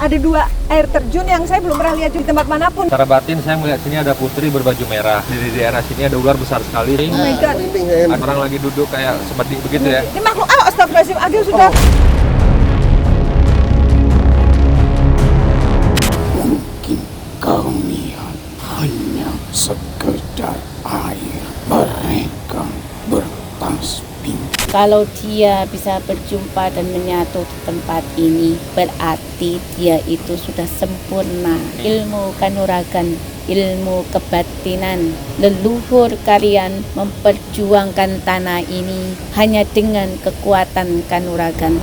ada 2 air terjun yang saya belum pernah lihat di tempat manapun. Secara batin saya melihat sini ada putri berbaju merah. Di daerah sini ada ular besar sekali. Oh my god. Ada orang lagi duduk kayak seperti begitu ya. Ini makhluk astagfirullahaladzim, Agil sudah. Mungkin kau lihat hanya sekedar air mereka bertasbih. Kalau dia bisa berjumpa dan menyatu di tempat ini, berarti dia itu sudah sempurna. Ilmu kanuragan, ilmu kebatinan. Leluhur kalian memperjuangkan tanah ini hanya dengan kekuatan kanuragan.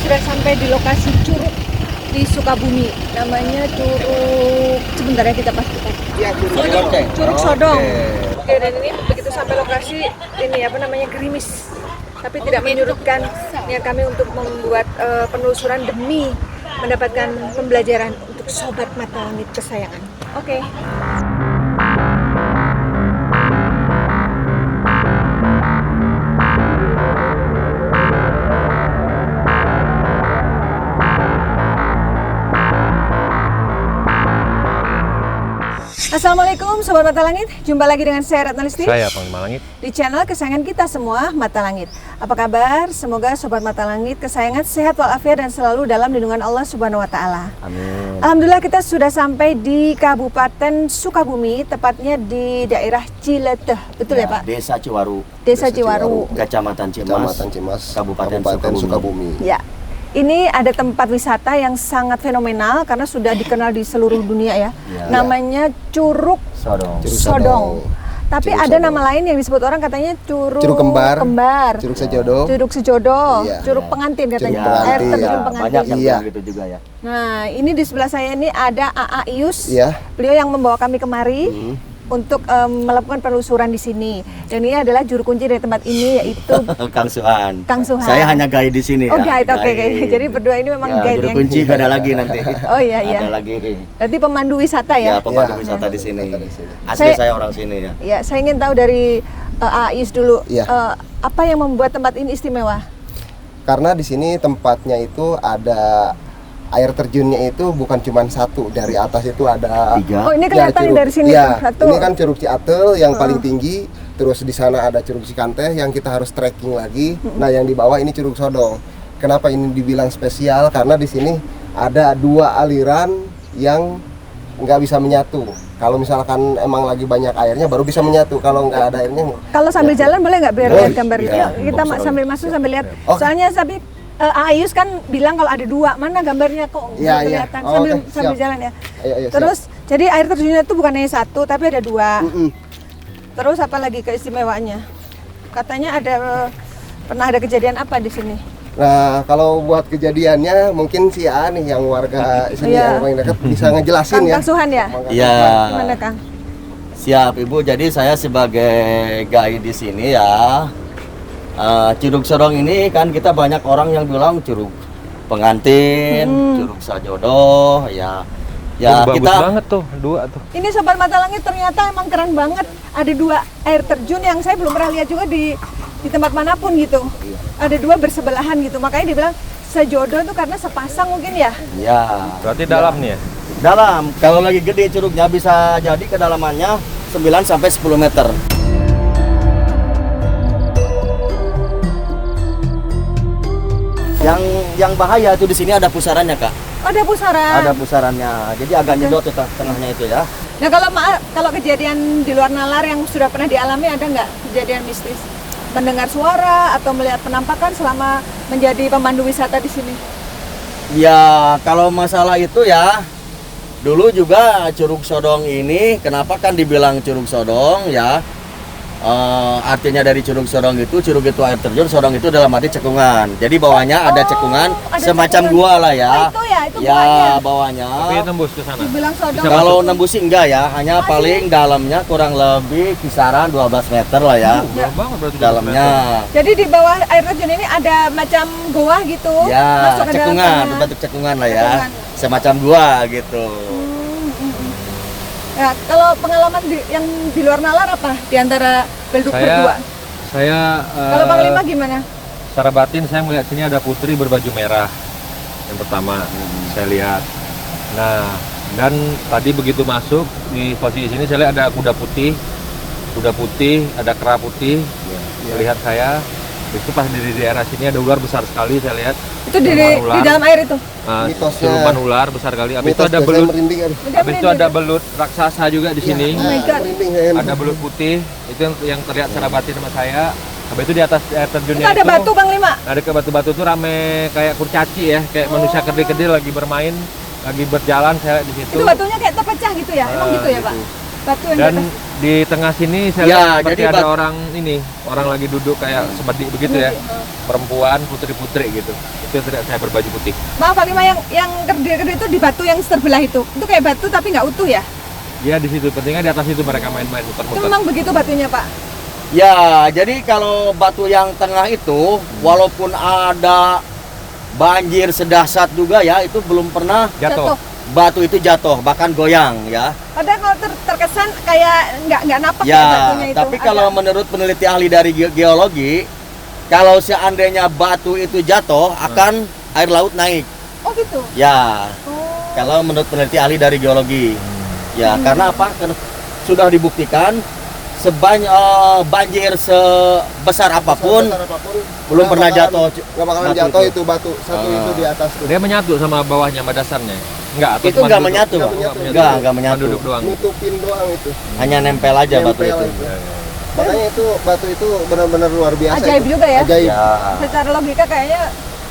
Sudah sampai di lokasi curug di Sukabumi, namanya Curug, sebentar ya kita pastikan. Iya, Curug Sodong. Oke, dan ini begitu sampai lokasi ini gerimis, tapi tidak menyurutkan niat kami untuk membuat penelusuran demi mendapatkan pembelajaran untuk sobat mata langit kesayangan. Oke. Assalamualaikum Sobat Mata Langit, jumpa lagi dengan saya Ratna Listi. Saya Panglima Langit. Di channel kesayangan kita semua, Mata Langit. Apa kabar? Semoga Sobat Mata Langit kesayangan sehat walafiat dan selalu dalam lindungan Allah Subhanahu wa Ta'ala. Amin. Alhamdulillah kita sudah sampai di Kabupaten Sukabumi, tepatnya di daerah Cileteh. Betul ya, Pak? Desa Ciwaru. Desa Ciwaru. Kecamatan Cimas, Kabupaten Sukabumi. Ya. Ini ada tempat wisata yang sangat fenomenal karena sudah dikenal di seluruh dunia ya. Namanya Curug Sodong. Tapi ada nama lain yang disebut orang katanya Curug Kembar, Curug Sejodo, Curug Pengantin katanya. Air terjun Pengantin. Banyak yang bilang gitu juga ya. Nah, ini di sebelah saya ini ada AA Ius. Iya. Beliau yang membawa kami kemari untuk melakukan penelusuran di sini. Dan ini adalah juru kunci dari tempat ini, yaitu Kang Suhan. Kang Suhan. Saya hanya guide di sini. Oh, guide, oke. Jadi berdua ini memang guide juru yang... kunci ada lagi nanti. Oh iya. Ada lagi. Berarti pemandu wisata ya? Ya, pemandu wisata di sini. Asli saya orang sini ya. Ya, saya ingin tahu dari Ais dulu. Iya. Apa yang membuat tempat ini istimewa? Karena di sini tempatnya itu ada air terjunnya itu bukan cuma satu, dari atas itu ada 3. Oh, ini kelihatan curug, dari sini. Ya, Satu. ini kan Curug Ciatel yang paling tinggi, terus di sana ada Curug Cikanteh yang kita harus trekking lagi. Nah, yang di bawah ini Curug Sodong. Kenapa ini dibilang spesial? Karena di sini ada 2 aliran yang nggak bisa menyatu. Kalau misalkan emang lagi banyak airnya baru bisa menyatu. Kalau nggak ada airnya. Kalau sambil jalan boleh nggak biar Boleh. lihat gambar? Iya. Kita sambil masuk sambil lihat. Oke. Soalnya Ayus kan bilang kalau ada 2, mana gambarnya kok nggak Iya. kelihatan? Oh, sambil oke, sambil siap. jalan ya. Ayo, Terus jadi air terjunnya itu bukan hanya 1 tapi ada 2. siap. Terus apa lagi keistimewaannya? Katanya pernah ada kejadian apa di sini? Nah, kalau buat kejadiannya mungkin si A nih yang warga sini yang paling dekat bisa ngejelasin ya. Kang Suhan ya? Iya. Gimana Kang? Siap Ibu. Jadi saya sebagai guide di sini ya. Curug Sodong ini kan kita banyak orang yang bilang Curug Pengantin, Curug Sajodo ya. Ya, bagus kita banget tuh, dua tuh. Ini Sobat Mata Langit ternyata emang keren banget. Ada 2 air terjun yang saya belum pernah lihat juga di tempat manapun gitu. Ada 2 bersebelahan gitu. Makanya dibilang sejodoh itu karena sepasang mungkin ya. ya Berarti dalam nih ya. dalam. Kalau lagi gede curugnya bisa jadi kedalamannya 9 sampai 10 meter. Yang bahaya itu di sini ada pusarannya, Kak. Ada pusaran. Ada pusarannya. Jadi agak nyedot tuh tengahnya itu ya. Nah kalau kejadian di luar nalar yang sudah pernah dialami, ada nggak kejadian mistis? Mendengar suara atau melihat penampakan selama menjadi pemandu wisata di sini? Ya, kalau masalah itu ya, dulu juga Curug Sodong ini, kenapa kan dibilang Curug Sodong ya? Artinya dari Curug Sodong itu, curug itu air terjun, Sodong itu dalam arti cekungan. Jadi bawahnya ada cekungan, ada semacam cekungan. gua lah ya. Oh, itu ya, itu ya bawahnya. bawahnya. Tapi tembus ke sana. Dibilang sodong. Bisa Kalau nembus sih enggak ya, hanya paling dalamnya kurang lebih kisaran 12 meter lah ya. Dalam banget berarti. Dalamnya. Jadi di bawah air terjun ini ada macam goa gitu. Ya, masuk ke dalam cekungan, sana. berbentuk cekungan lah ya. Cekungan. Semacam gua gitu. Ya, kalau pengalaman yang di luar nalar apa? Di antara berdua? Saya Kalau Panglima gimana? secara batin saya melihat sini ada putri berbaju merah. Yang pertama saya lihat. Nah, dan tadi begitu masuk di posisi sini saya lihat ada kuda putih, ada kera putih. Lihat saya. Itu pas di daerah sini ada ular besar sekali saya lihat. Itu di dalam air itu? Mitosnya. Siluman ular besar kali. Habis itu Mitos ada biasanya belut. merinding kan. Habis itu ada belut raksasa juga di sini. Oh my God. Merinding saya. Ada belut putih, itu yang terlihat secara batin sama saya. Habis itu di atas air terjunnya Itu ada batu Panglima? ada ke batu-batu itu rame kayak kurcaci ya, kayak manusia kerdil-kerdil lagi bermain, lagi berjalan saya lihat di situ. Itu batunya kayak terpecah gitu ya? Emang gitu ya Pak? Batu yang Dan di atas. di tengah sini saya Ya, lihat seperti jadi ada orang lagi duduk kayak seperti begitu ya, perempuan putri-putri gitu. Itu yang terlihat saya berbaju putih. Maaf Panglima, yang kerdil-kerdil itu di batu yang terbelah itu kayak batu tapi nggak utuh ya? Ya di situ, pentingnya di atas itu mereka main-main Itu muter-muter. memang begitu batunya Pak? Ya, jadi kalau batu yang tengah itu, walaupun ada banjir sedahsyat juga ya, itu belum pernah Jatuh. batu itu jatuh, bahkan goyang ya. Padahal kalau terkesan kayak nggak napak ya Ya, batunya itu. tapi kalau menurut peneliti ahli dari geologi, kalau seandainya batu itu jatuh, akan air laut naik. Oh gitu? Ya, Oh. kalau menurut peneliti ahli dari geologi. Ya, karena apa? Karena sudah dibuktikan banjir sebesar apapun Sebesar apapun, belum nggak pernah bakalan- jatuh nggak bakalan batu jatuh itu. itu batu satu itu di atas tuh. Dia menyatu sama bawahnya, sama dasarnya. Enggak, atau Itu cuma nggak duduk? menyatu, Nggak Pak. menyatu. Nggak menyatu. Cuma duduk doang. Nutupin doang itu. Hanya nempel aja batu Nempel itu. itu. Makanya itu batu itu benar-benar luar biasa. Ajaib itu. juga ya? Ajaib. Ya. Secara logika kayaknya,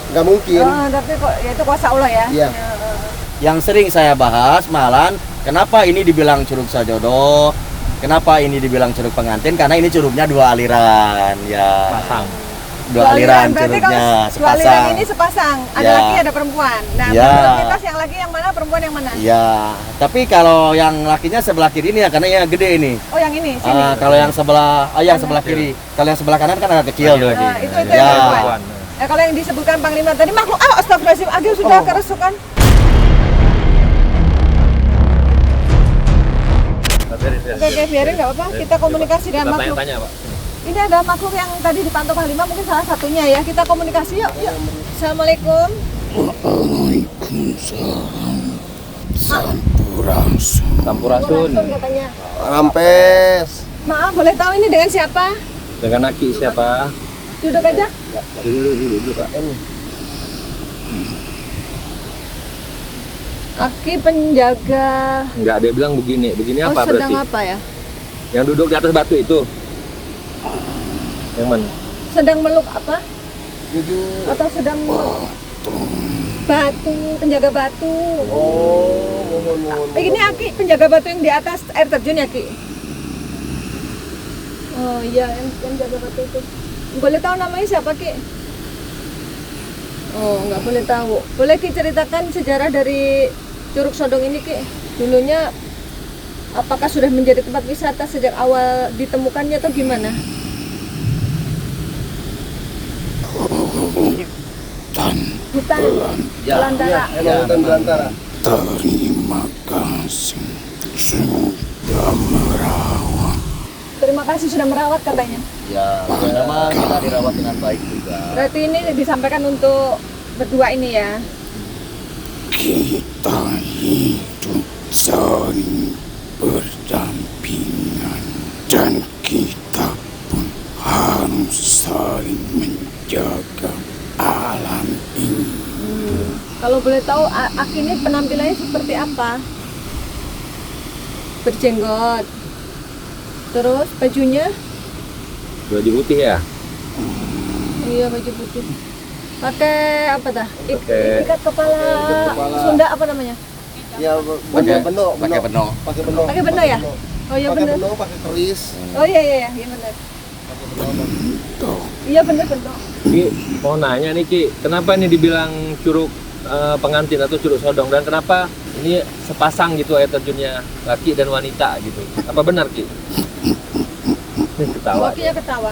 Nggak mungkin. tapi kok ya itu kuasa Allah ya? Iya. Yang sering saya bahas malah, kenapa ini dibilang Curug Sajodo? Kenapa ini dibilang curug pengantin? Karena ini curugnya 2 aliran, ya. Pasang. 2 aliran Berarti curugnya kalau 2 aliran sepasang. ini sepasang, ada Ya. laki ada perempuan. Nah, Ya. prioritas yang laki yang mana, perempuan yang mana? Ya, tapi kalau yang lakinya sebelah kiri ini ya, karena yang gede ini. Oh yang ini, sini. Kalau yang sebelah, yang sebelah kiri. Kalau yang sebelah kanan kan agak kecil. Lagi. Nah, itu Ya. yang perempuan. Nah, kalau yang disebutkan Panglima tadi makhluk, astagfirullahaladzim, Agil sudah kerasukan. Oke, biarin nggak apa-apa. Kita komunikasi dengan makhluk. Tanya, Pak. Ini ada makhluk yang tadi dipantau Panglima, mungkin salah satunya ya. Kita komunikasi yuk. Assalamualaikum. Waalaikumsalam. Sampurasun. Sampurasun. Langsung katanya. Rampes. Maaf, boleh tahu ini dengan siapa? Dengan Aki siapa? Duduk aja. Dulu, Pak. Aki penjaga. Enggak, dia bilang begini. Begini Oh, apa sedang berarti? apa ya? Yang duduk di atas batu itu. Yang mana? Sedang meluk apa? Jujur. Atau sedang batu, penjaga batu. Oh, mohon. Ini Aki penjaga batu yang di atas air terjun ya Ki? Oh iya, yang jaga batu itu. Boleh tahu namanya siapa Ki? Oh nggak boleh tahu. Boleh Ki ceritakan sejarah dari Curug Sodong ini Ki? Dulunya apakah sudah menjadi tempat wisata sejak awal ditemukannya atau gimana? Dan Hutan Ya. belantara. Emang hutan belantara. terima kasih sudah merawat. Terima kasih sudah merawat katanya. Ya, memang kita dirawat dengan baik juga. Berarti ini disampaikan untuk berdua ini ya. Kita hidup saling berdampingan dan kita pun harus saling menjaga alam ini. Kalau boleh tahu Aki ini penampilannya seperti apa? Berjenggot. Terus bajunya? Baju putih ya? Iya, baju putih. Pakai apa dah? Pakai- Ikat kepala. Sunda apa namanya? Ya Pakai beno, pakai beno. pakai beno. Pakai beno ya? Oh iya Pakai bener. beno, pakai keris. Oh iya iya iya bener. Iya bener bener. Ki, mau nanya nih Ki, kenapa ini dibilang curug pengantin atau curug sodong, dan kenapa ini sepasang gitu air terjunnya laki dan wanita gitu? Apa benar Ki? Ketawa. Wakinya ketawa.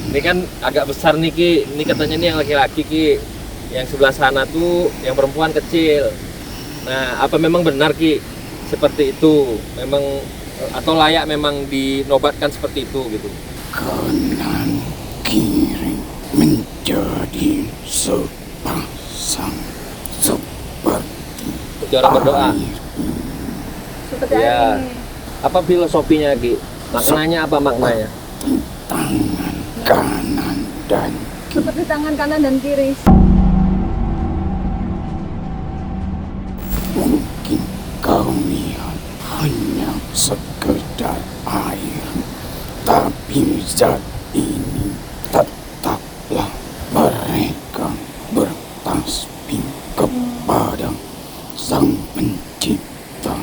Ini kan agak besar nih Ki, ini katanya nih yang laki-laki Ki, yang sebelah sana tuh yang perempuan kecil. Nah, apa memang benar Ki seperti itu? Memang atau layak memang dinobatkan seperti itu gitu? Kanan kiri menjadi sepasang seperti Cara berdoa. air. Seperti Iya. air ini. Apa filosofinya Ki? Maknanya apa maknanya? Tangan kanan dan Seperti tangan kanan dan kiri. mungkin kau lihat hanya sekedar air, tapi zat ini tetaplah mereka bertasbih kepada Sang Pencipta.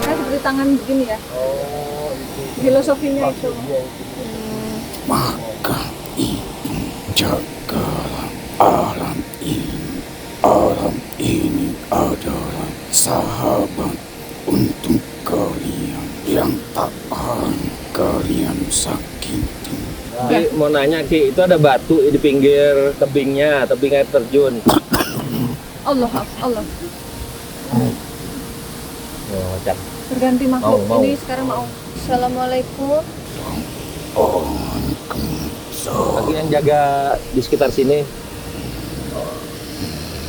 Kan seperti tangan begini ya. Filosofinya itu. Maka itu jagalah alam ini. Alam ini adalah sahabat untuk kalian yang tak akan kalian sakiti. Ki, mau nanya Ki, itu ada batu di pinggir tebing air terjun. Allah Allah. Oh, Cak. Berganti makhluk. Mau. Ini sekarang mau. Assalamualaikum. Aki yang jaga di sekitar sini.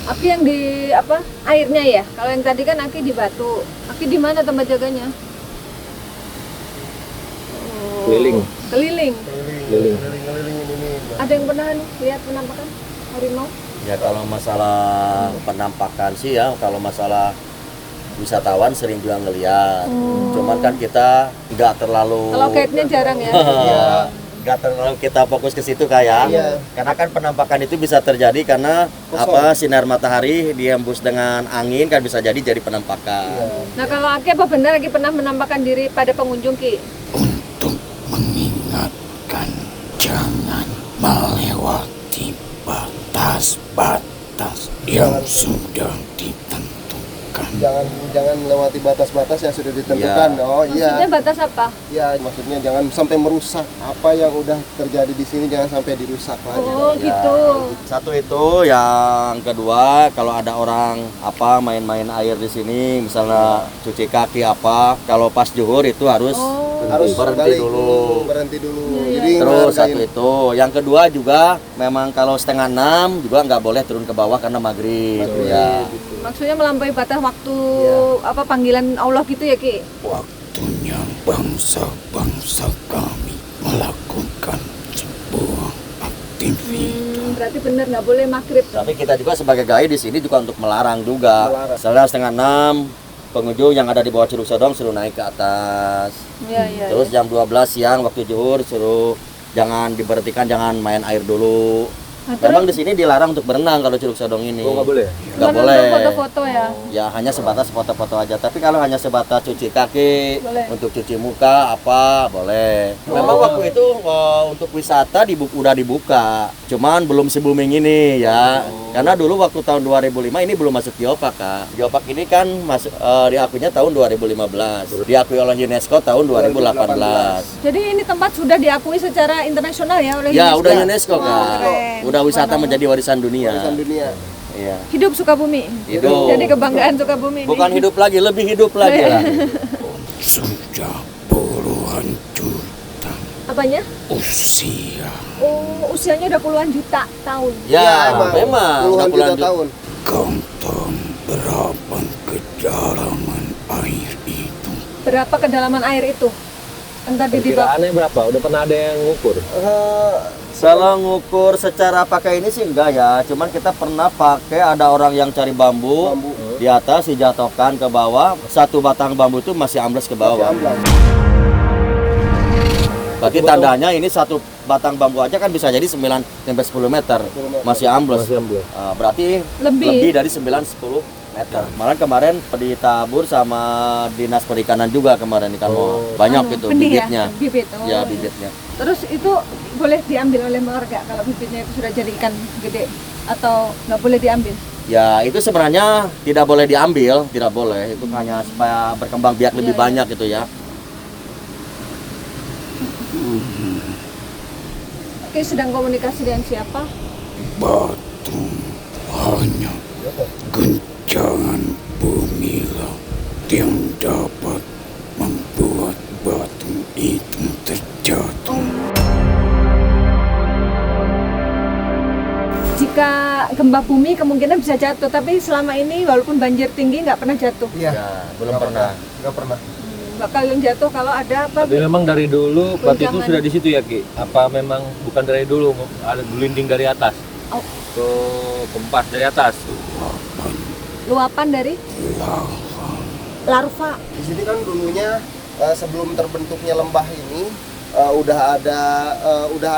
Aki yang di apa? Airnya ya. Kalau yang tadi kan Aki di batu. Aki di mana tempat jaganya? Oh, Keliling. Keliling. Keliling. Ada yang pernah lihat penampakan harimau? Ya kalau masalah penampakan sih ya, kalau masalah wisatawan sering juga ngeliat. Cuman kan kita nggak terlalu Kalau guide-nya jarang ya. nggak terlalu kita fokus ke situ kayak. Iya. Karena kan penampakan itu bisa terjadi karena apa sinar matahari diembus dengan angin kan bisa jadi penampakan. Nah kalau Aki apa benar Aki pernah menampakkan diri pada pengunjung Ki? Untuk mengingatkan jangan melewati batas-batas yang sudah ditentukan. Jangan melewati batas-batas yang sudah ditentukan. Iya. Oh Maksudnya iya. batas apa? Ya, maksudnya jangan sampai merusak apa yang udah terjadi di sini, jangan sampai dirusak lagi. Oh Ya, gitu. satu itu, yang kedua kalau ada orang apa main-main air di sini, misalnya cuci kaki apa, kalau pas zuhur itu harus Harus berhenti balik dulu. Berhenti dulu. Iya, Jadi Terus satu ngehargain. itu, yang kedua juga memang kalau 5:30 juga nggak boleh turun ke bawah karena maghrib. Ya. Maksudnya melampaui batas waktu apa panggilan Allah gitu ya Ki? Waktunya bangsa-bangsa kami melakukan sebuah aktivitas. Berarti benar nggak boleh maghrib. Tapi kita juga sebagai guide di sini juga untuk melarang juga. Melarang. Misalnya 5:30 pengunjung yang ada di bawah Curug Sodong suruh naik ke atas. Iya iya. Terus jam 12 siang waktu zuhur suruh jangan diberhentikan, jangan main air dulu. Nah, Memang di sini dilarang untuk berenang kalau Curug Sodong ini. Oh, nggak boleh? Nggak Cuma boleh. untuk foto-foto ya. Ya hanya sebatas foto-foto aja. Tapi kalau hanya sebatas cuci kaki, Boleh. untuk cuci muka apa boleh. Memang waktu itu untuk wisata udah dibuka. Cuman belum se-booming ini ya. Karena dulu waktu tahun 2005 ini belum masuk Geopark Kak. Geopark ini kan masuk diakuinya tahun 2015. Diakui oleh UNESCO tahun 2018. Jadi ini tempat sudah diakui secara internasional ya oleh Ya UNESCO? udah UNESCO Kak. keren. Udah wisata menjadi warisan dunia. Warisan dunia. Iya. Hidup Sukabumi. Hidup. Jadi kebanggaan Sukabumi. Bukan ini. hidup lagi, lebih hidup lagi lah. Sudah puluhan juta Apanya? usia. Oh, usianya udah puluhan juta tahun. Ya, memang. puluhan udah juta lanjut. tahun. Kantong berapa kedalaman air itu? Berapa kedalaman air itu? Entah di bawah. Kiraannya berapa? Udah pernah ada yang ngukur? Kalau ngukur secara pakai ini sih enggak ya, cuman kita pernah pakai ada orang yang cari bambu, di atas dijatuhkan ke bawah, satu batang bambu itu masih ambles ke bawah. Berarti tandanya ini satu batang bambu aja kan bisa jadi 9 sampai 10 meter, masih ambles. Berarti lebih dari 9-10 meter. Malah kemarin ditabur sama Dinas Perikanan juga kemarin ikan mo. Banyak itu benih bibitnya. Ya? Bibit. Oh. Ya, bibitnya. Terus itu boleh diambil oleh warga kalau bibitnya itu sudah jadi ikan gede atau nggak boleh diambil? Ya itu sebenarnya tidak boleh diambil, tidak boleh. Itu hanya supaya berkembang biak lebih banyak gitu ya. Oke, sedang komunikasi dengan siapa? Batu hanya guncangan bumi lah yang dapat membuat batu itu terjatuh. Jika gempa bumi kemungkinan bisa jatuh, tapi selama ini walaupun banjir tinggi nggak pernah jatuh. Iya. Ya, belum pernah. Nggak pernah. Bakal yang jatuh kalau ada apa? Tapi memang dari dulu batu itu Guncangan. sudah di situ ya Ki? Apa memang bukan dari dulu, ada gelinding dari atas? Oh. Ke kempas dari atas. Luapan dari larva. Di sini kan dulunya sebelum terbentuknya lembah ini udah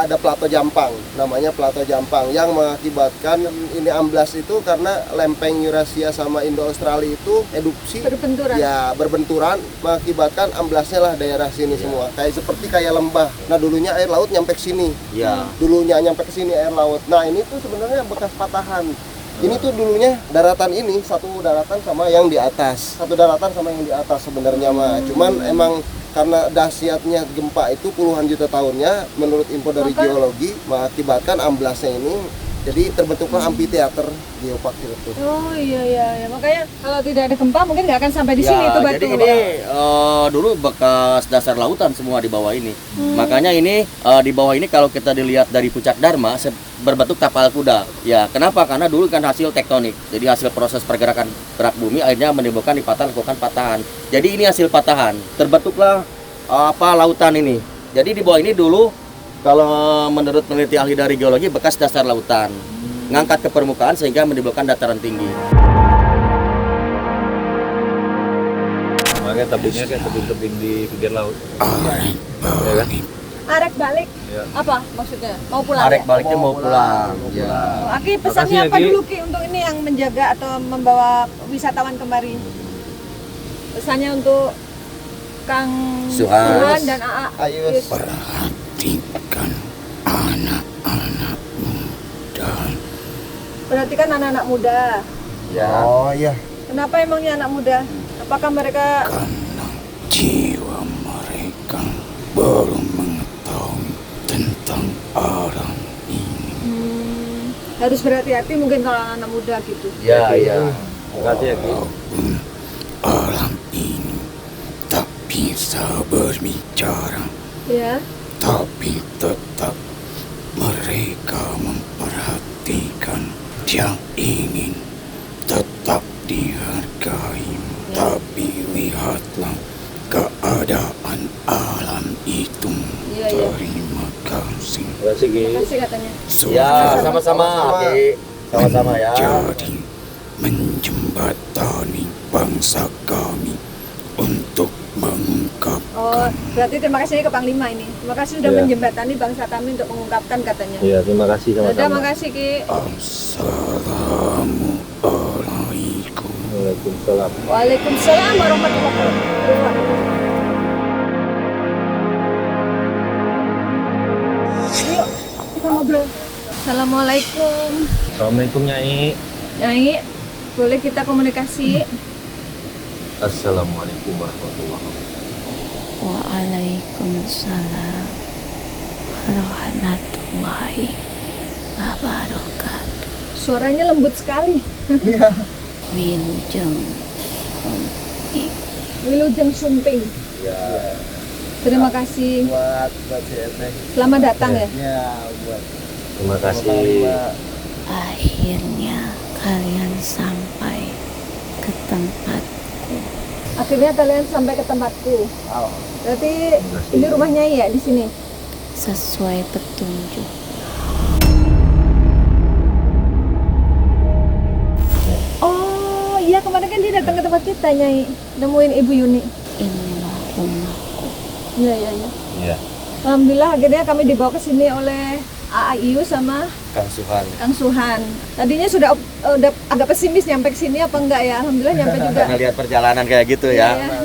ada plato Jampang, namanya plato Jampang, yang mengakibatkan ini amblas itu karena lempeng Eurasia sama Indo-Australia itu erupsi, Berbenturan. ya berbenturan, mengakibatkan amblasnya lah daerah sini semua, seperti kayak lembah. Nah dulunya air laut nyampe ke sini, Ya. dulunya nyampe ke sini air laut. Nah ini tuh sebenarnya bekas patahan. Ini tuh dulunya daratan ini, satu daratan sama yang di atas, sebenarnya mah. Cuman emang karena dahsyatnya gempa itu puluhan juta tahunnya, menurut info dari geologi, mengakibatkan amblasnya ini, jadi terbentuklah amphitheater geopark itu. Oh iya, makanya kalau tidak ada gempa mungkin nggak akan sampai di sini itu batu. Jadi ini dulu bekas dasar lautan semua di bawah ini. Makanya ini di bawah ini kalau kita dilihat dari puncak Dharma berbentuk tapal kuda. Ya, kenapa? Karena dulu kan hasil tektonik. Jadi hasil proses pergerakan gerak bumi akhirnya menimbulkan lipatan, lakukan patahan. Jadi ini hasil patahan. Terbentuklah lautan ini. Jadi di bawah ini dulu kalau menurut peneliti ahli dari geologi bekas dasar lautan. Ngangkat ke permukaan sehingga menimbulkan dataran tinggi. Makanya tabungnya kayak tebing-tebing di pinggir laut. Arek balik. Iya. Apa maksudnya? Mau pulang Arek ya? baliknya mau pulang. Ya. Oh, Aki pesannya Makasih ya, apa Ki. dulu Ki untuk ini yang menjaga atau membawa wisatawan kemari? Pesannya untuk Kang Suhan. Suhan dan AA. Ayus. Perhatikan anak-anak muda. Perhatikan anak-anak muda. Ya. Oh iya. Kenapa emangnya anak muda? Apakah mereka Karena jiwa mereka baru mengetahui tentang alam ini. harus berhati-hati mungkin kalau anak muda gitu? Ya. Makasih ya Ki. Walaupun alam ini tak bisa berbicara, Ya. tapi tetap mereka memperhatikan. Dia ingin tetap dihargai, tapi lihatlah keadaan alam itu. Iya, iya. Terima kasih. Makasih Ki. Kasih katanya. Ya, sama-sama. Ki. Sama-sama ya. Jadi menjembatani bangsa kami untuk mengungkapkan. Oh, berarti terima kasih ke Panglima ini. Terima kasih sudah Iya. menjembatani bangsa kami untuk mengungkapkan katanya. Iya, terima kasih Udah, sama-sama. makasih Ki. Assalamualaikum. Waalaikumsalam. Waalaikumsalam warahmatullahi wabarakatuh. Yuk, kita ngobrol. Assalamualaikum. Assalamualaikum Nyai. Nyai, boleh kita komunikasi? Assalamualaikum warahmatullahi wabarakatuh. Waalaikumsalam warahmatullahi wabarakatuh. Suaranya lembut sekali. Iya. Wilujeng. Wilujeng Sumping. Ya. Terima kasih. Buat si Eteh. Selamat datang ya. Ya, buat. Terima kasih. Akhirnya kalian sampai ke tempatku. Akhirnya kalian sampai ke tempatku. Berarti ini rumahnya ya di sini. Sesuai petunjuk. Oh iya, kemarin kan dia datang ke tempat kita, Nyai, nemuin Ibu Yuni. Inilah rumahku. Iya. Iya. Alhamdulillah akhirnya kami dibawa ke sini oleh AAIU sama Kang Suhan. Kang Suhan. Tadinya udah agak pesimis nyampe ke sini apa enggak ya? Alhamdulillah nyampe juga. Karena lihat perjalanan kayak gitu ya. Iya.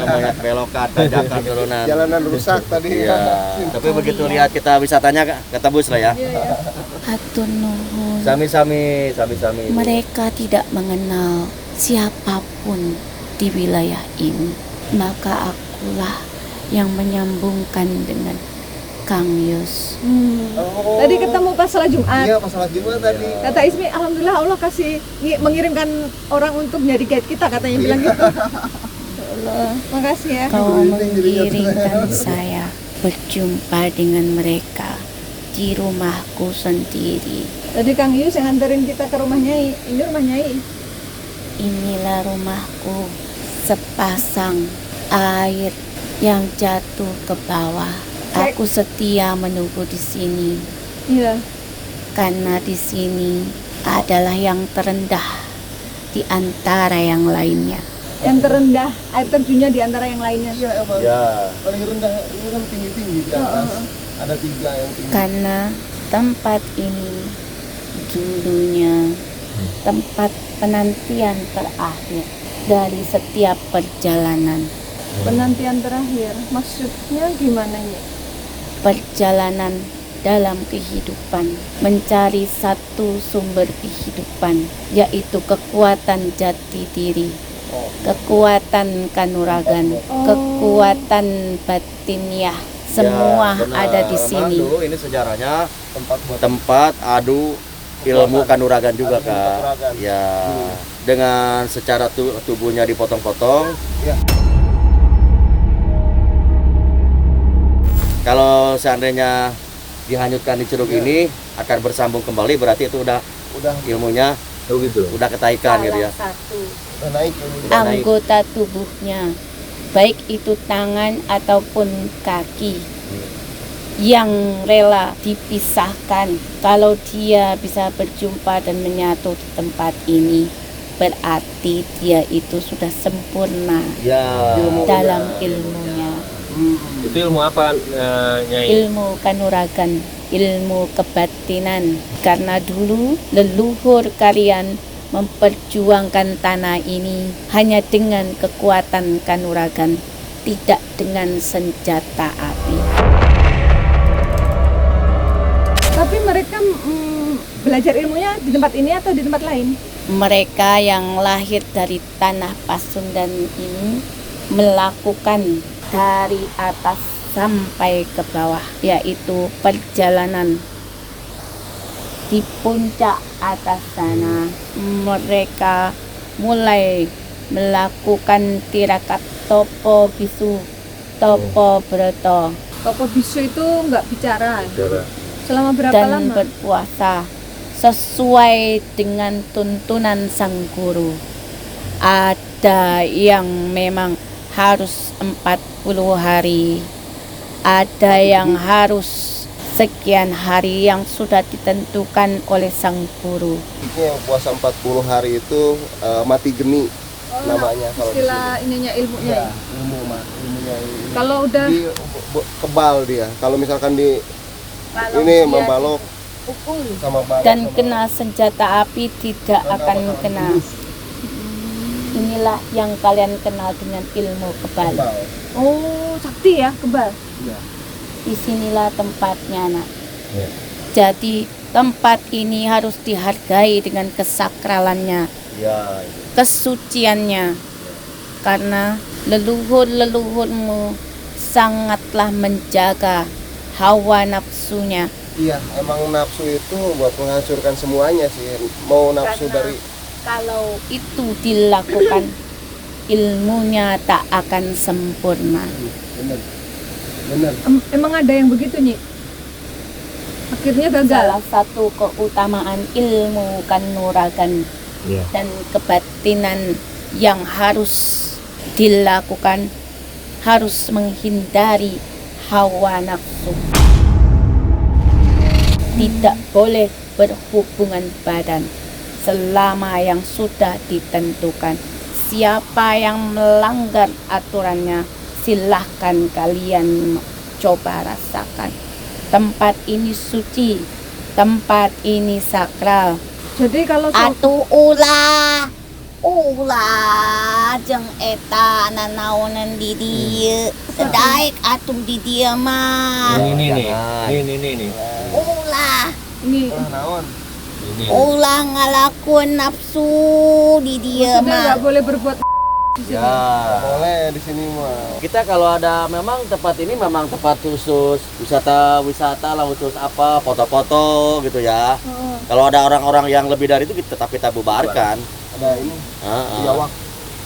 Banyak belokan, tanjakan, turunan. Jalanan rusak tadi. Iya. Tapi begitu lihat kita wisatanya ketebus lah ya. Iya. Hatur nuhun. Sami-sami. Mereka tidak mengenal siapapun di wilayah ini. Maka akulah yang menyambungkan dengan Kang Yus. Tadi ketemu pas salat Jumat. Iya, pas salat Jumat tadi. Kata Ismi, alhamdulillah Allah kasih mengirimkan orang untuk jadi guide kita, katanya bilang gitu. Ya Allah, makasih ya. Kau mengiringkan saya berjumpa dengan mereka di rumahku sendiri. Tadi Kang Yus yang nganterin kita ke rumah Nyai. Ini rumah Nyai. Inilah rumahku, sepasang air yang jatuh ke bawah. Aku setia menunggu di sini Iya. karena di sini adalah yang terendah di antara yang lainnya. Yang terendah, air terjunnya di antara yang lainnya. Iya, emang. Ya. Paling rendah ini kan tinggi-tinggi di atas. Ada 3 yang tinggi. Karena tempat ini dulunya tempat penantian terakhir dari setiap perjalanan. Penantian terakhir, maksudnya gimana ya? Perjalanan dalam kehidupan, mencari satu sumber kehidupan, yaitu kekuatan jati diri, kekuatan kanuragan, kekuatan batiniah, semua Ya, benar. ada di Memang sini. Dulu ini sejarahnya tempat adu ilmu kanuragan juga, Kak. Ya, dengan secara tubuhnya dipotong-potong. Ya. Kalau seandainya dihanyutkan di curug ini akan bersambung kembali, berarti itu udah ilmunya udah ketaikan gitu ya. Salah satu Udah naik. anggota tubuhnya, baik itu tangan ataupun kaki, yang rela dipisahkan. Kalau dia bisa berjumpa dan menyatu di tempat ini, berarti dia itu sudah sempurna Ya. dalam ilmunya. Itu ilmu apa, Nyai? Ilmu kanuragan, ilmu kebatinan. Karena dulu leluhur kalian memperjuangkan tanah ini hanya dengan kekuatan kanuragan, tidak dengan senjata api. Tapi mereka belajar ilmunya di tempat ini atau di tempat lain? Mereka yang lahir dari tanah Pasundan ini melakukan dari atas sampai ke bawah, yaitu perjalanan di puncak atas sana. Mereka mulai melakukan tirakat topo bisu, topo broto, Topo bisu itu nggak bicara. Selama berapa dan lama? berpuasa sesuai dengan tuntunan sang guru. Ada yang memang harus 40 hari, ada yang harus sekian hari yang sudah ditentukan oleh sang guru. Ini yang puasa 40 hari itu mati geni namanya kalau di Istilah sini. ininya ilmunya. Ya, Ya. ilmunya ini. Kalau udah Kebal dia. Kalau misalkan di Kalau ini dia membalok pukul. sama balok dan sama kena senjata api tidak akan kena. Inilah yang kalian kenal dengan ilmu kebal. kebal. Oh, sakti ya, kebal. Disinilah tempatnya, nak. Ya. Jadi tempat ini harus dihargai dengan kesakralannya, Ya. kesuciannya, karena leluhur-leluhurmu sangatlah menjaga hawa nafsunya. Iya, emang nafsu itu buat menghancurkan semuanya sih. Mau nafsu Karena dari Kalau itu dilakukan, ilmunya tak akan sempurna. Bener. Bener. Emang ada yang begitu, Nyi? Akhirnya gagal. Salah satu keutamaan ilmu kanuragan Iya. dan kebatinan yang harus dilakukan, harus menghindari hawa nafsu. Tidak boleh berhubungan badan selama yang sudah ditentukan. Siapa yang melanggar aturannya, silahkan kalian coba rasakan. Tempat ini suci, tempat ini sakral. Jadi kalau Atu ulah jeng eta nanaonan di dieu. Sedaek atung di dieu mah. Ini nih. jangan. Ini nih. Ulah ini Naon? Ini. ulah ngalakuin nafsu di dieu maksudnya mah. nggak boleh berbuat Ya. Boleh di sini mah. Kita kalau ada memang tempat ini memang tempat khusus wisata laut khusus apa foto-foto gitu ya. Kalau ada orang-orang yang lebih dari itu kita tetap kita bubarkan. Ada ini biawak.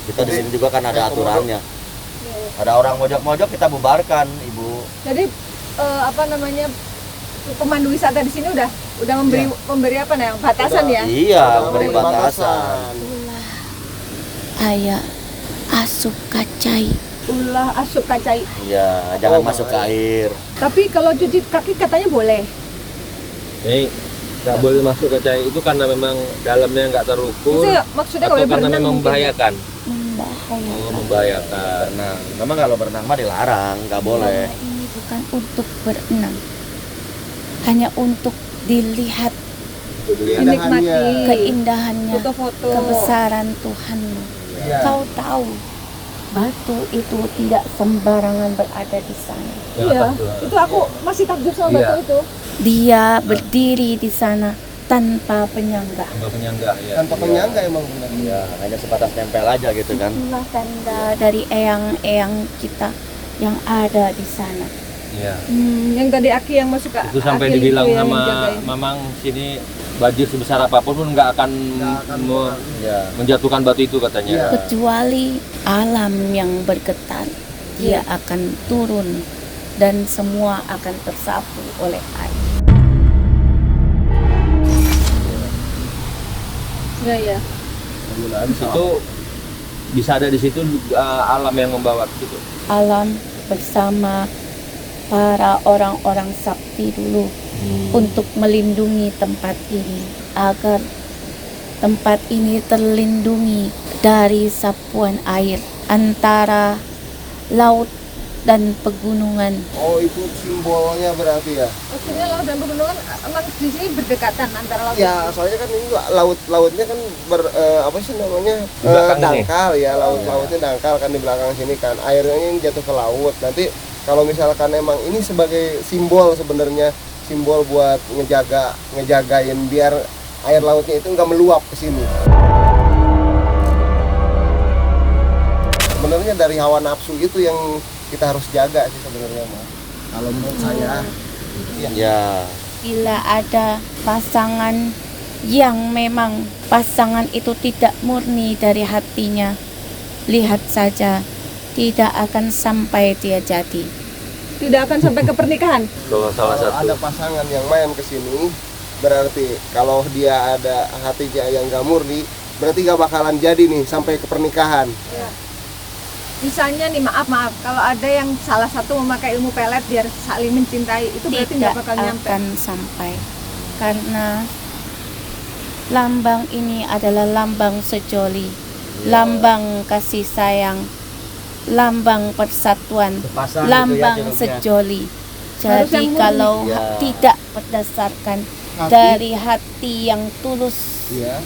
Kita di sini juga kan ada aturannya. Ada orang mojok-mojok kita bubarkan, Ibu. Jadi apa namanya, pemandu wisata di sini udah memberi apa namanya, batasan ya? Iya, Ada beri memberi batasan. Aya asup kacai. Ulah asup kacai. Iya, jangan masuk ke air. Tapi kalau cuci kaki katanya boleh. Nih, nggak boleh masuk ke cai itu karena memang dalamnya nggak terukur Maksudnya atau nggak boleh karena berenang memang mungkin ya? membahayakan. Membahayakan. Oh, membahayakan. Nah, memang kalau berenang mah dilarang, nggak boleh. Ini bukan untuk berenang, hanya untuk dilihat Menikmati keindahannya, foto-foto. kebesaran Tuhanmu. Iya. Kau tahu, batu itu tidak sembarangan berada di sana. Iya, itu aku masih takjub sama Iya. batu itu. Dia berdiri di sana tanpa penyangga. Tambah penyangga ya. Tanpa penyangga emang benar. Ya, hanya sebatas nempel aja gitu kan. Itulah tanda dari eyang-eyang kita yang ada di sana. Iya. Yang tadi Aki yang masuk ke Itu sampai Aki dibilang itu yang sama jagain. Mamang sini banjir sebesar apapun pun nggak akan Ya. menjatuhkan batu itu katanya. Kecuali alam yang bergetar, dia akan turun dan semua akan tersapu oleh air. Iya, iya. Di situ bisa ada di situ alam yang membawa ke situ. Alam bersama para orang-orang sakti dulu untuk melindungi tempat ini agar tempat ini terlindungi dari sapuan air antara laut dan pegunungan. Oh, itu simbolnya berarti ya? Maksudnya laut dan pegunungan emang di sini berdekatan antara laut. Ya, soalnya kan ini lautnya kan apa sih namanya? Di belakang ini. Dangkal ya, lautnya dangkal kan di belakang sini kan. Airnya ini jatuh ke laut. Nanti kalau misalkan emang ini sebagai simbol sebenarnya, simbol buat ngejagain biar air lautnya itu nggak meluap ke sini. Sebenarnya dari hawa nafsu itu yang kita harus jaga sih sebenarnya, Mas. Kalau menurut saya. Ya. Bila ada pasangan yang memang pasangan itu tidak murni dari hatinya, lihat saja, tidak akan sampai dia jadi. Tidak akan sampai ke pernikahan. Kalau salah Kalau satu. ada pasangan yang main ke sini, berarti kalau dia ada hatinya yang gak murni, berarti gak bakalan jadi nih sampai ke pernikahan. Misalnya nih, maaf, kalau ada yang salah satu memakai ilmu pelet biar saling mencintai, itu berarti nggak Tidak bakal nyampe. akan sampai, karena lambang ini adalah lambang sejoli, lambang kasih sayang, lambang persatuan, Sepasang lambang gitu ya, sejoli. Harus Jadi yang murni. kalau Ya. tidak berdasarkan Hati. dari hati yang tulus, Iya.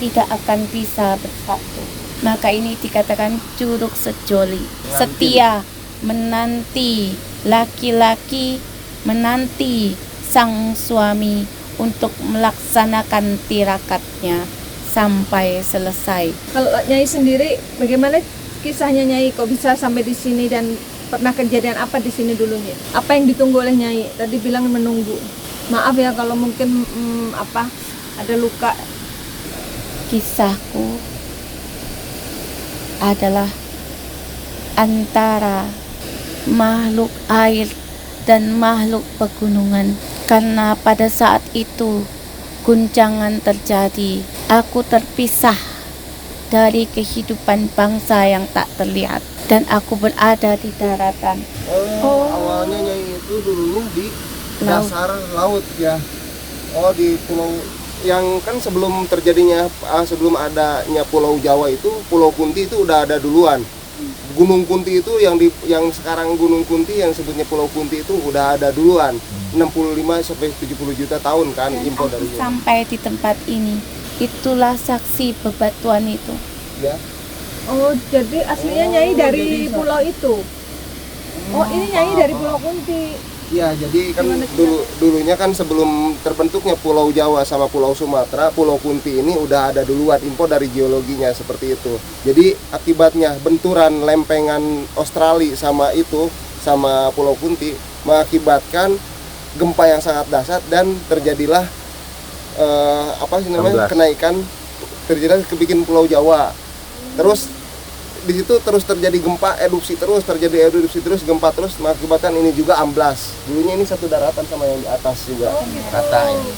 tidak akan bisa bersatu. Maka ini dikatakan curug sejoli, setia menanti laki-laki, menanti sang suami untuk melaksanakan tirakatnya sampai selesai. Kalau Nyai sendiri, bagaimana kisahnya Nyai kok bisa sampai di sini dan pernah kejadian apa di sini dulu Nyai? Apa yang ditunggu oleh Nyai? Tadi bilang menunggu. Maaf ya kalau mungkin ada luka. Kisahku adalah antara makhluk air dan makhluk pegunungan. Karena pada saat itu guncangan terjadi, aku terpisah dari kehidupan bangsa yang tak terlihat dan aku berada di daratan. Awalnya Nyai itu dulunya di Laut. dasar laut ya. Oh, di pulau yang kan sebelum terjadinya sebelum adanya Pulau Jawa itu, Pulau Kunti itu udah ada duluan. Gunung Kunti itu yang sekarang Gunung Kunti yang sebutnya Pulau Kunti itu udah ada duluan. 65 sampai 70 juta tahun kan Dan impor aku dari Jawa. sampai di tempat ini. Itulah saksi bebatuan itu. Ya. Oh, jadi aslinya Nyai dari pulau itu. Oh, ini Nyai dari Pulau Kunti. Ya, jadi kan Gimana kita? dulunya kan sebelum terbentuknya Pulau Jawa sama Pulau Sumatera, Pulau Kunti ini udah ada duluan impor dari geologinya seperti itu. Jadi akibatnya benturan lempengan Australia sama Pulau Kunti mengakibatkan gempa yang sangat dahsyat dan terjadilah kenaikan, terjadi kebikin Pulau Jawa. Terus di situ terus terjadi gempa, erupsi terus, gempa terus mengakibatkan ini juga amblas. Dulunya ini satu daratan sama yang di atas juga. Rata ini.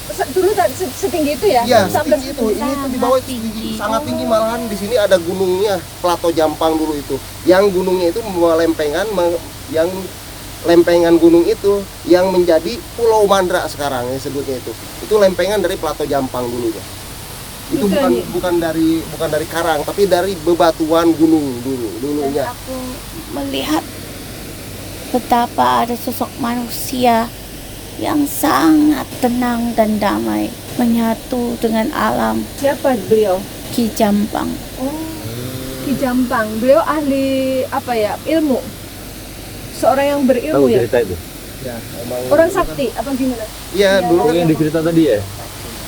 Dulu setinggi itu ya? Iya, Sampai setinggi itu. Ini tuh di bawah itu tinggi, sangat tinggi, malahan di sini ada gunungnya, Plato Jampang dulu itu. Yang gunungnya itu yang lempengan gunung itu yang menjadi Pulau Mandra sekarang ya sebutnya itu. Itu lempengan dari Plato Jampang dulunya. Itu bukan dari karang, tapi dari bebatuan gunung dulunya. Dan aku melihat betapa ada sosok manusia yang sangat tenang dan damai, menyatu dengan alam. Siapa beliau? Ki Jampang. Oh, Ki Jampang. Beliau ahli apa ya? Ilmu. Seorang yang berilmu Tahu ya. cerita itu? Ya, emang Orang sakti apa gimana? Iya, dulu Oh, kan yang dicerita tadi ya?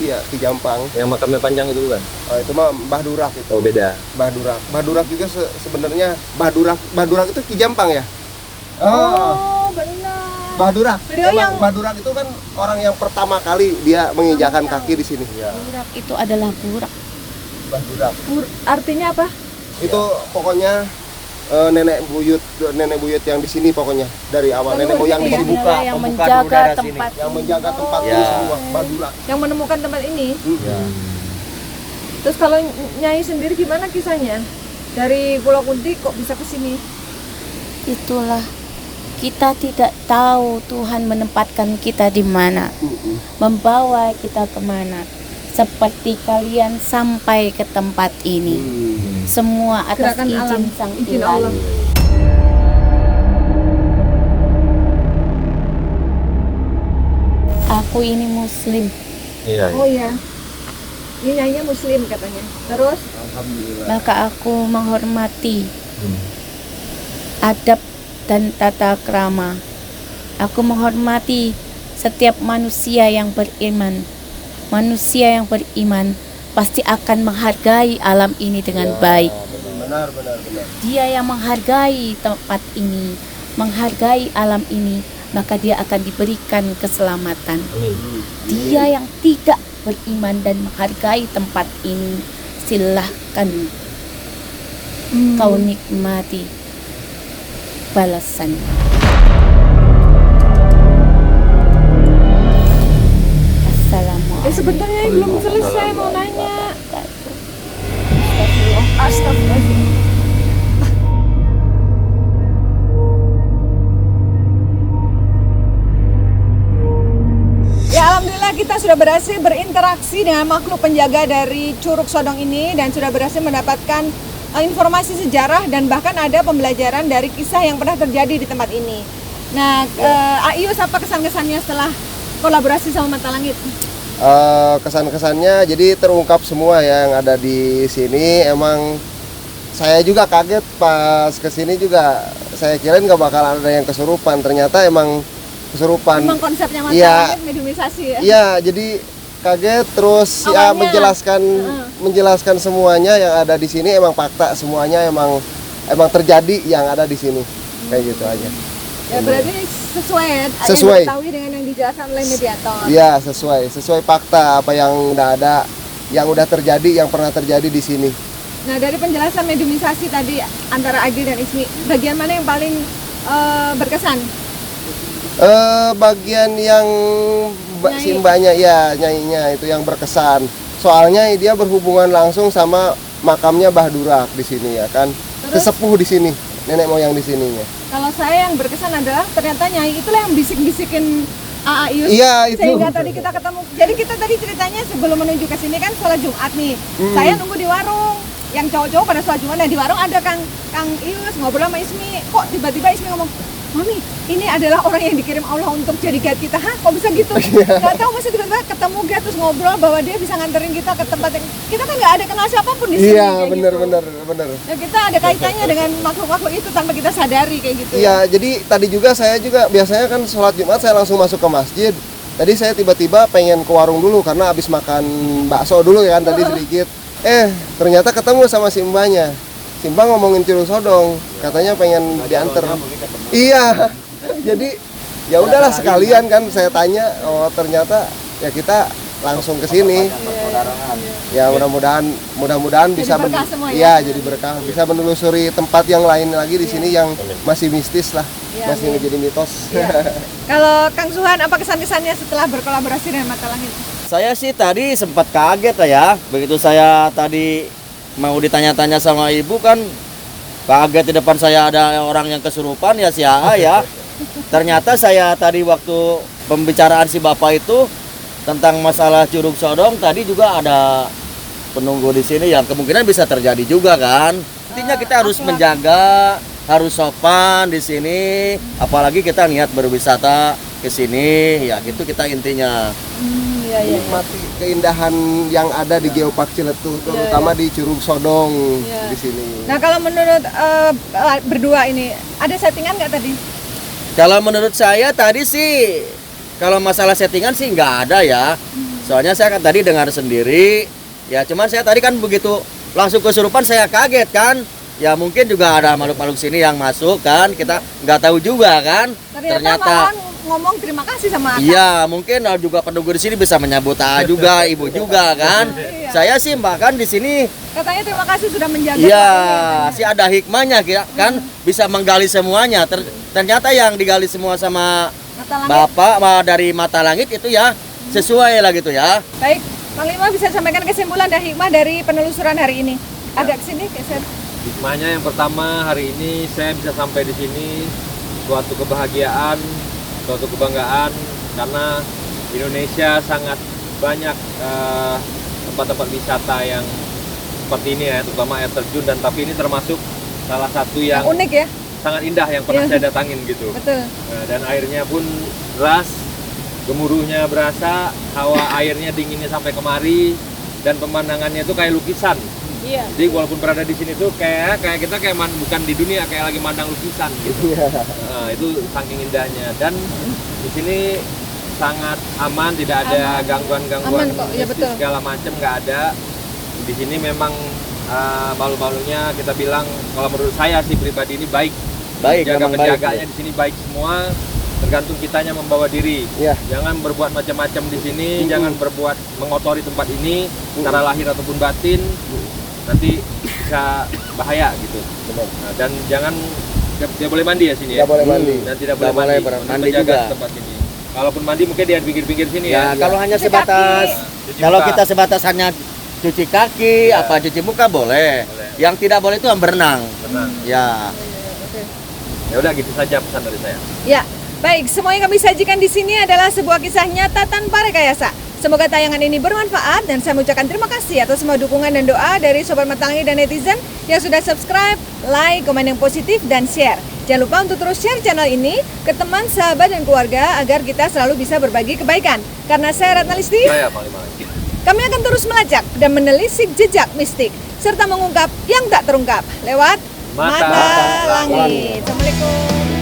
iya Ki Jampang. Yang makamnya panjang itu bukan? Oh, itu mah Mbah Durak itu. Oh, beda. Mbah Durak juga sebenarnya Mbah Durak itu Ki Jampang ya? Oh, benar. Mbah Durak. Beliau yang- Mbah Durak itu kan orang yang pertama kali dia menginjakan kaki di sini. Burak itu adalah burak. Mbah Durak. Artinya apa? Itu pokoknya nenek buyut yang di sini pokoknya dari awal nenek moyang di sini Adalah yang menjaga tempat yang menjaga tempat Ya. ini semua Mbah Durak. Yang menemukan tempat ini. Ya. Terus kalau Nyai sendiri gimana kisahnya? Dari Pulau Kunti kok bisa ke sini? Itulah kita tidak tahu Tuhan menempatkan kita di mana, membawa kita kemana. Seperti kalian sampai ke tempat ini, semua atas Gerakan izin alam, Sang izin Ilahi. Allah. Aku ini Muslim. Iya. Oh ya. Ini Nyainya Muslim katanya. Terus Maka aku menghormati adab dan tata krama. Aku menghormati setiap manusia yang beriman. Manusia yang beriman pasti akan menghargai alam ini dengan baik. Benar. Dia yang menghargai tempat ini, menghargai alam ini, maka dia akan diberikan keselamatan. Amin. Dia yang tidak beriman dan menghargai tempat ini, silahkan kau nikmati balasan. Assalamualaikum. sebenarnya belum selesai mau nanya. Astagfirullah. Astagfirullah. Ya, alhamdulillah kita sudah berhasil berinteraksi dengan makhluk penjaga dari Curug Sodong ini dan sudah berhasil mendapatkan informasi sejarah dan bahkan ada pembelajaran dari kisah yang pernah terjadi di tempat ini. Nah, Ayu, apa kesan-kesannya setelah kolaborasi sama Mata Langit? Kesan-kesannya jadi terungkap semua yang ada di sini. Emang saya juga kaget pas kesini juga, saya kirain nggak bakal ada yang kesurupan, ternyata emang kesurupan. Memang konsepnya Mata Iya. Langit mediumisasi ya? Iya, jadi kaget terus ya Awalnya, menjelaskan semuanya yang ada di sini, emang fakta semuanya, emang terjadi yang ada di sini. Kayak gitu aja. Ya berarti sesuai ya, Sesuai. yang diketahui dengan yang dijelaskan oleh mediator. Iya, sesuai fakta apa yang udah ada yang udah terjadi, yang pernah terjadi di sini. Nah, dari penjelasan mediumisasi tadi antara Agi dan Ismi, bagian mana yang paling berkesan? Bagian yang si mbaknya ya, nyainya itu yang berkesan. Soalnya dia berhubungan langsung sama makamnya Mbah Durak di sini ya kan. Terus? Sesepuh di sini, nenek moyang di sininya. Kalau saya yang berkesan adalah ternyata Nyai itulah yang bisik-bisikin Ayus. Iya, itu. Sehingga tadi kita ketemu. Jadi kita tadi ceritanya sebelum menuju ke sini kan sholat Jumat nih. Saya nunggu di warung. Yang cowok-cowok pada sholat Jumat, nah di warung ada Kang Ius ngobrol sama Ismi. Kok tiba-tiba Ismi ngomong, Mami, ini adalah orang yang dikirim Allah untuk jadi guide kita. Hah, kok bisa gitu? Gak tahu, masih tiba-tiba ketemu guide terus ngobrol bahwa dia bisa nganterin kita ke tempat yang kita kan nggak ada kenal siapapun di sini. Iya, benar. bener. Ya, kita ada kaitannya dengan makhluk-makhluk itu tanpa kita sadari kayak gitu. Iya, jadi tadi juga saya juga biasanya kan sholat Jumat saya langsung masuk ke masjid. Tadi saya tiba-tiba pengen ke warung dulu karena habis makan bakso dulu ya kan tadi sedikit. Ternyata ketemu sama si mbaknya. Si mbak ngomongin curug sodong, katanya pengen diantar. Iya. Jadi ya udahlah sekalian kan saya tanya, oh ternyata ya kita langsung ke sini. Ya mudah-mudahan bisa berkah semua ya, jadi berkah. Bisa menelusuri tempat yang lain lagi di sini yang masih mistis lah, masih menjadi mitos. Kalau Kang Suhan, apa kesan-kesannya setelah berkolaborasi dengan Mata Langit? Saya sih tadi sempat kaget ya, begitu saya tadi mau ditanya-tanya sama ibu kan, kaget di depan saya ada orang yang kesurupan ya si AA ya. Ternyata saya tadi waktu pembicaraan si bapak itu tentang masalah curug sodong tadi juga ada penunggu di sini yang kemungkinan bisa terjadi juga kan. Intinya kita harus menjaga, harus sopan di sini, apalagi kita niat berwisata ke sini ya gitu kita intinya. Menikmati keindahan yang ada di Geopark Ciletuh, terutama di Curug Sodong di sini. Nah, kalau menurut berdua ini ada settingan nggak tadi? Kalau menurut saya tadi sih kalau masalah settingan sih nggak ada ya. Soalnya saya kan tadi dengar sendiri. Ya cuman saya tadi kan begitu langsung kesurupan saya kaget kan. Ya mungkin juga ada makhluk-makhluk sini yang masuk kan. Kita nggak tahu juga kan. Ternyata ngomong terima kasih sama Ata. Iya mungkin juga penunggu di sini bisa menyambut juga ibu juga kan. Saya sih bahkan di sini katanya terima kasih sudah menjaga. Iya, sih ada hikmahnya kan bisa menggali semuanya. Ternyata yang digali semua sama Bapak dari Mata Langit itu ya sesuai lah gitu ya. Baik, Panglima bisa sampaikan kesimpulan dan hikmah dari penelusuran hari ini. Agak kesini, geser. Hikmahnya yang pertama hari ini saya bisa sampai di sini suatu kebahagiaan, suatu kebanggaan karena Indonesia sangat banyak tempat-tempat wisata yang seperti ini ya, terutama air terjun dan tapi ini termasuk salah satu yang unik ya, sangat indah yang pernah saya datangin gitu. Betul. Dan airnya pun deras, gemuruhnya berasa, hawa airnya dinginnya sampai kemari dan pemandangannya itu kayak lukisan. Iya. Jadi walaupun berada di sini tuh kayak kita bukan di dunia, kayak lagi mandang lukisan gitu. Nah, itu saking indahnya dan di sini sangat aman, tidak ada gangguan-gangguan segala macam nggak ada. Di sini memang malu-malunya kita bilang kalau menurut saya sih pribadi ini baik penjaganya di sini baik semua, tergantung kitanya membawa diri. Jangan berbuat macam-macam di sini, jangan berbuat mengotori tempat ini secara lahir ataupun batin. Nanti bisa bahaya gitu. Nah, dan jangan tidak boleh mandi ya sini ya. Tidak boleh mandi. Dan tidak boleh mandi juga tempat ini. Kalaupun mandi mungkin di pinggir-pinggir sini ya. Kalau hanya sebatas kalau kita sebatas hanya cuci kaki, cuci muka boleh. Yang tidak boleh itu berenang. Ya. Ya udah gitu saja pesan dari saya. Ya, baik. Semua yang kami sajikan di sini adalah sebuah kisah nyata tanpa rekayasa. Semoga tayangan ini bermanfaat dan saya mengucapkan terima kasih atas semua dukungan dan doa dari Sobat Mata Langit dan netizen yang sudah subscribe, like, komen yang positif, dan share. Jangan lupa untuk terus share channel ini ke teman, sahabat, dan keluarga agar kita selalu bisa berbagi kebaikan. Karena saya Ratna Listi, kami akan terus melacak dan menelisik jejak mistik serta mengungkap yang tak terungkap lewat Mata Langit. Assalamualaikum.